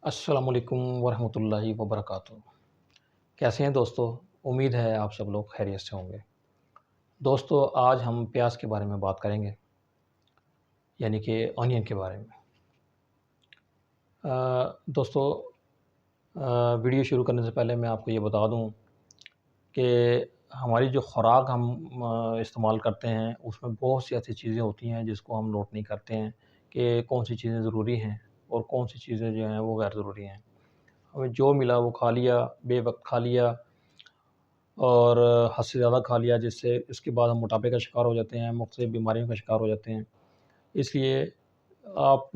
अस्सलाम वालेकुम वरहमतुल्लाहि वबरकातुहू। कैसे हैं दोस्तों? उम्मीद है आप सब लोग खैरियत से होंगे। दोस्तों, आज हम प्याज के बारे में बात करेंगे, यानी कि ऑनियन के बारे में। दोस्तों, वीडियो शुरू करने से पहले मैं आपको ये बता दूं कि हमारी जो खुराक हम इस्तेमाल करते हैं उसमें बहुत सी ऐसी चीज़ें होती हैं जिसको हम नोट नहीं करते हैं कि कौन सी चीज़ें ज़रूरी हैं और कौन सी चीज़ें जो हैं वो गैर ज़रूरी हैं। हमें जो मिला वो खा लिया, बेवक्त खा लिया और हद से ज़्यादा खा लिया, जिससे इसके बाद हम मोटापे का शिकार हो जाते हैं, मुख्तलिफ़ बीमारियों का शिकार हो जाते हैं। इसलिए आप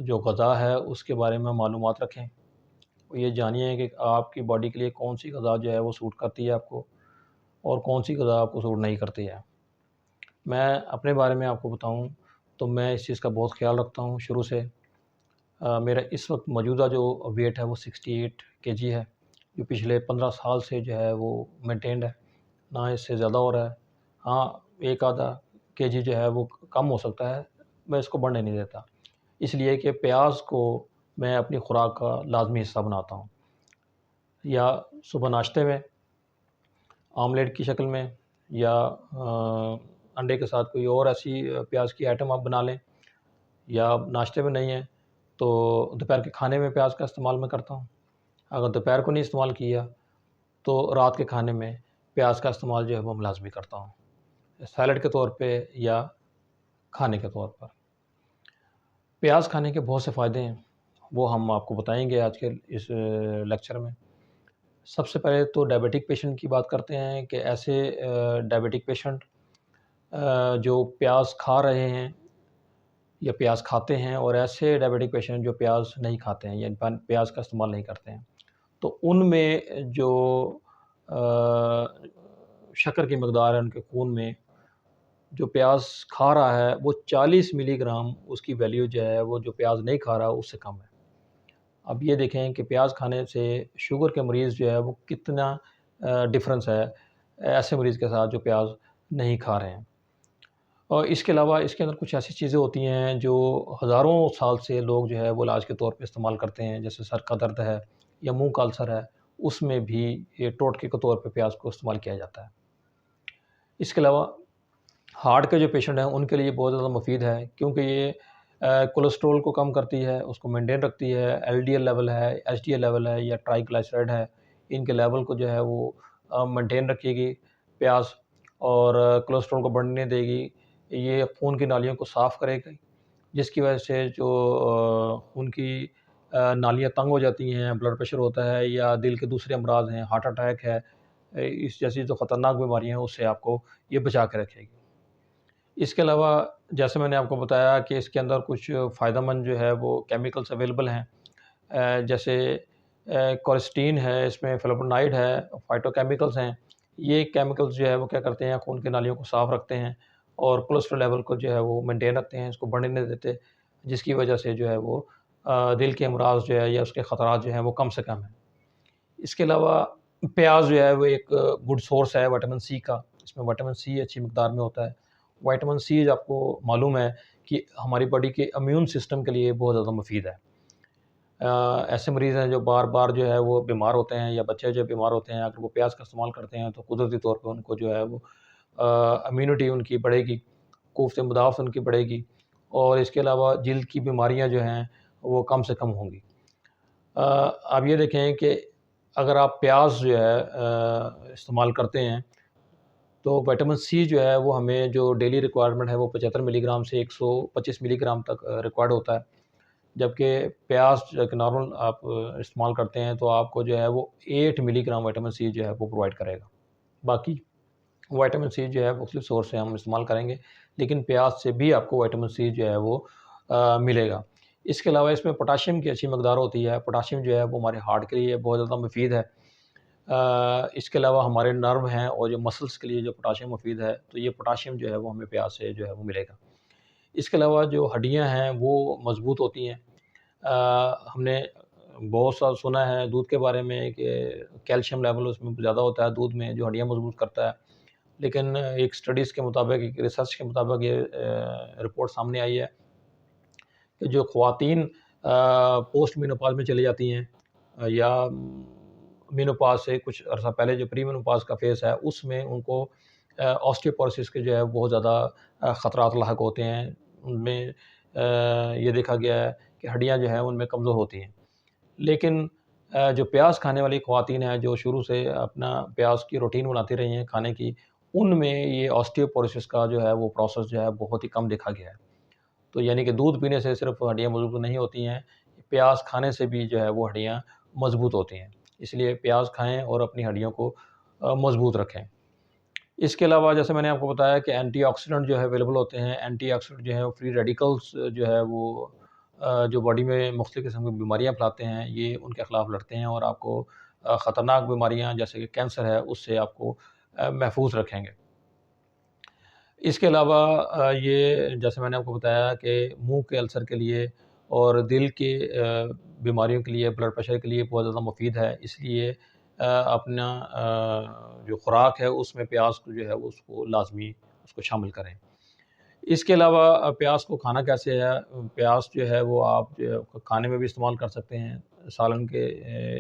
जो ग़ज़ा है उसके बारे में मालूमात रखें और ये जानिए कि आपकी बॉडी के लिए कौन-सी ग़ज़ा जो है वो सूट करती है आपको और कौन-सी ग़ज़ा आपको सूट नहीं करती है। मैं अपने बारे में आपको बताऊँ तो मैं इस चीज़ का बहुत ख़्याल रखता हूँ शुरू से। मेरा इस वक्त मौजूदा जो वेट है वो 68 केजी है, जो पिछले 15 साल से जो है वो मेंटेन्ड है, ना इससे ज़्यादा हो रहा है। हाँ, एक आधा केजी जो है वो कम हो सकता है, मैं इसको बढ़ने नहीं देता। इसलिए कि प्याज को मैं अपनी खुराक का लाज़मी हिस्सा बनाता हूँ, या सुबह नाश्ते में आमलेट की शक्ल में, या अंडे के साथ कोई और ऐसी प्याज की आइटम आप बना लें, या नाश्ते में नहीं है तो दोपहर के खाने में प्याज का इस्तेमाल मैं करता हूँ। अगर दोपहर को नहीं इस्तेमाल किया तो रात के खाने में प्याज का इस्तेमाल जो है वो मैं लाज़मी करता हूँ, सैलड के तौर पे या खाने के तौर पर। प्याज खाने के बहुत से फ़ायदे हैं, वो हम आपको बताएँगे आज के इस लेक्चर में। सबसे पहले तो डायबिटिक पेशेंट की बात करते हैं कि ऐसे डायबिटिक पेशेंट जो प्याज खा रहे हैं या प्याज खाते हैं, और ऐसे डायबिटिक पेशेंट जो प्याज नहीं खाते हैं या प्याज का इस्तेमाल नहीं करते हैं, तो उनमें जो शक्कर की मकदार है उनके खून में, जो प्याज खा रहा है वो 40 मिलीग्राम उसकी वैल्यू जो है वो जो प्याज नहीं खा रहा उससे कम है। अब ये देखें कि प्याज खाने से शुगर के मरीज़ जो है वो कितना डिफ़रेंस है ऐसे मरीज़ के साथ जो प्याज नहीं खा रहे हैं। और इसके अलावा इसके अंदर कुछ ऐसी चीज़ें होती हैं जो हज़ारों साल से लोग जो है वो इलाज के तौर पे इस्तेमाल करते हैं, जैसे सर का दर्द है या मुँह का अल्सर है, उसमें भी ये टोटके के तौर पे प्याज को इस्तेमाल किया जाता है। इसके अलावा हार्ट के जो पेशेंट हैं उनके लिए बहुत ज़्यादा मुफ़ीद है, क्योंकि ये कोलेस्ट्रॉल को कम करती है, उसको मेंटेन रखती है। एलडीएल लेवल है, एचडीएल लेवल है या ट्राइग्लिसराइड है, इनके लेवल को जो है वो मेंटेन रखेगी प्याज, और कोलेस्ट्रॉल को बढ़ने नहीं देगी। ये खून की नालियों को साफ़ करेगी, जिसकी वजह से जो खून की नालियाँ तंग हो जाती हैं, ब्लड प्रेशर होता है या दिल के दूसरे अमराज़ हैं, हार्ट अटैक है, इस जैसी जो ख़तरनाक बीमारियाँ हैं उससे आपको ये बचा के रखेगी। इसके अलावा जैसे मैंने आपको बताया कि इसके अंदर कुछ फ़ायदेमंद जो है वो केमिकल्स अवेलेबल हैं, जैसे कोलेस्टीन है, इसमें फ्लेवोनोइड है, फाइटोकेमिकल्स हैं। ये केमिकल्स जो है वो क्या करते हैं, खून की नालियों को साफ़ रखते हैं और कोलेस्ट्रॉल लेवल को जो है वो मेंटेन रखते हैं, इसको बढ़ने नहीं देते, जिसकी वजह से जो है वो दिल के अमराज़ जो है या उसके ख़तरात जो हैं वो कम से कम हैं। इसके अलावा प्याज़ जो है वो एक गुड सोर्स है विटामिन सी का, इसमें विटामिन सी अच्छी मिक़दार में होता है। विटामिन सी जो आपको मालूम है कि हमारी बॉडी के इम्यून सिस्टम के लिए बहुत ज़्यादा मुफ़ीद है। ऐसे मरीज़ हैं जो बार-बार जो है वो बीमार होते हैं, या बच्चे जो बीमार होते हैं, अगर वो प्याज का इस्तेमाल करते हैं तो कुदरती तौर पे उनको जो है वो इम्यूनिटी उनकी बढ़ेगी, क़ुव्वत मुदाफ़ उनकी बढ़ेगी, और इसके अलावा जिल्द की बीमारियाँ जो हैं वो कम से कम होंगी। आप ये देखें कि अगर आप प्याज जो है इस्तेमाल करते हैं तो विटामिन सी जो है वो हमें जो डेली रिक्वायरमेंट है वो 75 मिलीग्राम से 125 मिलीग्राम तक रिक्वायर्ड होता है। जबकि प्याज जो कि नॉर्मल आप इस्तेमाल करते हैं तो आपको जो है वो 8 मिलीग्राम विटामिन सी जो है वो प्रोवाइड करेगा। बाकी विटामिन सी जो है मुख्तलिफ सोर्स से हम इस्तेमाल करेंगे, लेकिन प्याज से भी आपको विटामिन सी जो है वो मिलेगा। इसके अलावा इसमें पोटाशियम की अच्छी मकदार होती है। पोटाशियम जो है वो हमारे हार्ट के लिए बहुत ज़्यादा मुफीद है। इसके अलावा हमारे नर्व हैं और जो मसल्स के लिए जो पोटाशियम मुफीद है, तो ये पोटाशियम जो है वो हमें प्याज से जो है वो मिलेगा। इसके अलावा जो हड्डियाँ हैं वो मज़बूत होती हैं। हमने बहुत सा सुना है दूध के बारे में कि कैल्शियम लेवल उसमें ज़्यादा होता है दूध में, जो हड्डियाँ मज़बूत करता है। लेकिन एक स्टडीज़ के मुताबिक, एक रिसर्च के मुताबिक ये रिपोर्ट सामने आई है कि जो ख़वातीन پوسٹ مینوپاز میں چلی جاتی ہیں یا مینوپاز سے کچھ عرصہ پہلے جو پری مینوپاز کا فیز ہے اس میں ان کو آسٹیوپوروسس کے جو ہے بہت زیادہ خطرات لاحق ہوتے ہیں. ان میں یہ دیکھا گیا ہے کہ ہڈیاں جو ہیں ان میں کمزور ہوتی ہیں. لیکن جو پیاز کھانے والی خواتین ہیں جو شروع سے اپنا پیاز کی روٹین بناتی رہی ہیں کھانے کی، ان میں یہ آسٹیوپوروسس کا جو ہے وہ پروسیس جو ہے بہت ہی کم دیکھا گیا ہے. تو یعنی کہ دودھ پینے سے صرف ہڈیاں مضبوط نہیں ہوتی ہیں، پیاز کھانے سے بھی جو ہے وہ ہڈیاں مضبوط ہوتی ہیں. اس لیے پیاز کھائیں اور اپنی ہڈیوں کو مضبوط رکھیں. اس کے علاوہ جیسے میں نے آپ کو بتایا کہ اینٹی آکسیڈنٹ جو ہے اویلیبل ہوتے ہیں. اینٹی آکسیڈنٹ جو ہے فری ریڈیکلز جو ہے وہ جو باڈی میں مختلف قسم کی بیماریاں پھیلاتے ہیں، یہ ان کے خلاف لڑتے ہیں اور آپ کو خطرناک بیماریاں جیسے کہ کینسر ہے اس سے آپ کو محفوظ رکھیں گے. اس کے علاوہ یہ جیسے میں نے آپ کو بتایا کہ منہ کے السر کے لیے اور دل کے بیماریوں کے لیے، بلڈ پریشر کے لیے بہت زیادہ مفید ہے. اس لیے اپنا جو خوراک ہے اس میں پیاز کو جو ہے اس کو لازمی اس کو شامل کریں. اس کے علاوہ پیاز کو کھانا کیسے ہے؟ پیاز جو ہے وہ آپ کھانے میں بھی استعمال کر سکتے ہیں، سالن کے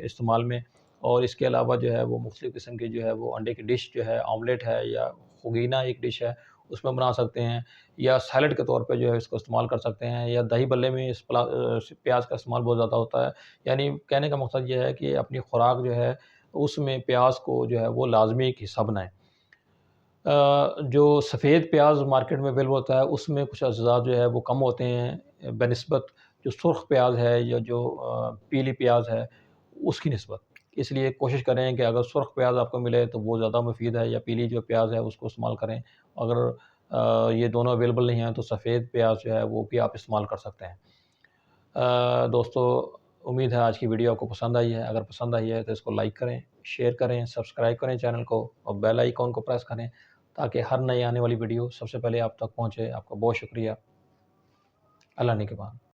استعمال میں، اور اس کے علاوہ جو ہے وہ مختلف قسم کی جو ہے وہ انڈے کی ڈش جو ہے، آملیٹ ہے یا خوگینہ ایک ڈش ہے اس میں بنا سکتے ہیں، یا سیلڈ کے طور پہ جو ہے اس کو استعمال کر سکتے ہیں، یا دہی بلے میں اس پیاز کا استعمال بہت زیادہ ہوتا ہے. یعنی کہنے کا مقصد یہ ہے کہ اپنی خوراک جو ہے اس میں پیاز کو جو ہے وہ لازمی ایک حصہ بنائیں. جو سفید پیاز مارکیٹ میں اویلیبل ہوتا ہے اس میں کچھ اجزاء جو ہے وہ کم ہوتے ہیں بنسبت جو سرخ پیاز ہے یا جو پیلی پیاز ہے اس کی نسبت. اس لیے کوشش کریں کہ اگر سرخ پیاز آپ کو ملے تو وہ زیادہ مفید ہے، یا پیلی جو پیاز ہے اس کو استعمال کریں. اگر یہ دونوں اویلیبل نہیں ہیں تو سفید پیاز جو ہے وہ بھی آپ استعمال کر سکتے ہیں. دوستو، امید ہے آج کی ویڈیو آپ کو پسند آئی ہے. اگر پسند آئی ہے تو اس کو لائک کریں، شیئر کریں، سبسکرائب کریں چینل کو، اور بیل آئیکن کو پریس کریں تاکہ ہر نئی آنے والی ویڈیو سب سے پہلے آپ تک پہنچے. آپ کا بہت شکریہ. اللہ نگہبان.